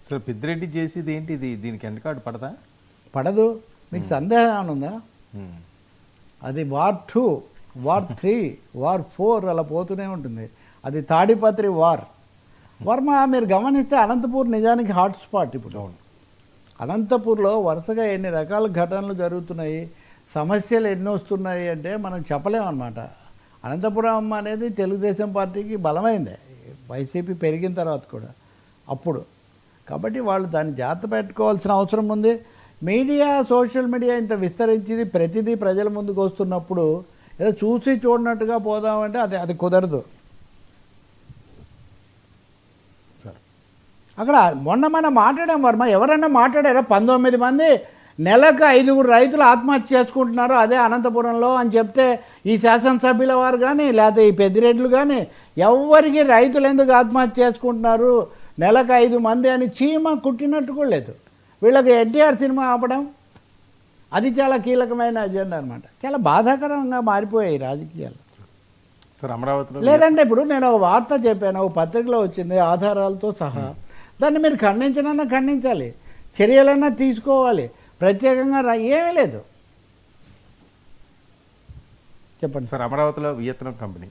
Sir Peddireddy చేసేది ఏంటి? దీనికి ఎండ్ కార్డు పడదా? పడదు. మీకు సందేహం ఏమైనా ఉందా? అది వార్ 2, వార్ 3, వార్ 4 అలా పోతూనే ఉంటుంది. అది తాడిపత్రి వార్. వర్మ మీరు గమనిస్తే అనంతపూర్ నిజానికి హాట్స్పాట్. ఇప్పుడు అనంతపూర్లో వరుసగా ఎన్ని రకాల ఘటనలు జరుగుతున్నాయి, సమస్యలు ఎన్ని వస్తున్నాయి అంటే మనం చెప్పలేమన్నమాట. అనంతపురం అనేది తెలుగుదేశం పార్టీకి బలమైంది, వైసీపీ పెరిగిన తర్వాత కూడా అప్పుడు. కాబట్టి వాళ్ళు దాన్ని జాగ్రత్త పెట్టుకోవాల్సిన అవసరం ఉంది. మీడియా, సోషల్ మీడియా ఇంత విస్తరించింది, ప్రతిదీ ప్రజల ముందుకు వస్తున్నప్పుడు ఏదో చూసి చూడనట్టుగా పోదామంటే అది కుదరదు. సార్ అక్కడ మొన్న మనం మాట్లాడాం వర్మ, ఎవరైనా మాట్లాడారా? 19 మంది నెలకు 5 రైతులు ఆత్మహత్య చేసుకుంటున్నారు అదే అనంతపురంలో అని చెప్తే ఈ శాసనసభ్యుల వారు కానీ లేకపోతే ఈ పెద్దిరెడ్లు కానీ ఎవరికి రైతులు ఎందుకు ఆత్మహత్య చేసుకుంటున్నారు నెలకు 5 మంది అని చీమ కుట్టినట్టు కూడా లేదు. వీళ్ళకి ఎన్టీఆర్ సినిమా ఆపడం అది చాలా కీలకమైన అజెండా అనమాట. చాలా బాధాకరంగా మారిపోయాయి రాజకీయాలు. సార్ అమరావతిలో లేదంటే ఇప్పుడు నేను ఒక వార్త చెప్పాను, ఒక పత్రికలో వచ్చింది ఆధారాలతో సహా. దాన్ని మీరు ఖండించనన్నా ఖండించాలి, చర్యలన్నా తీసుకోవాలి. ప్రత్యేకంగా ఏమీ లేదు. చెప్పండి సార్. అమరావతిలో వియత్నాం కంపెనీ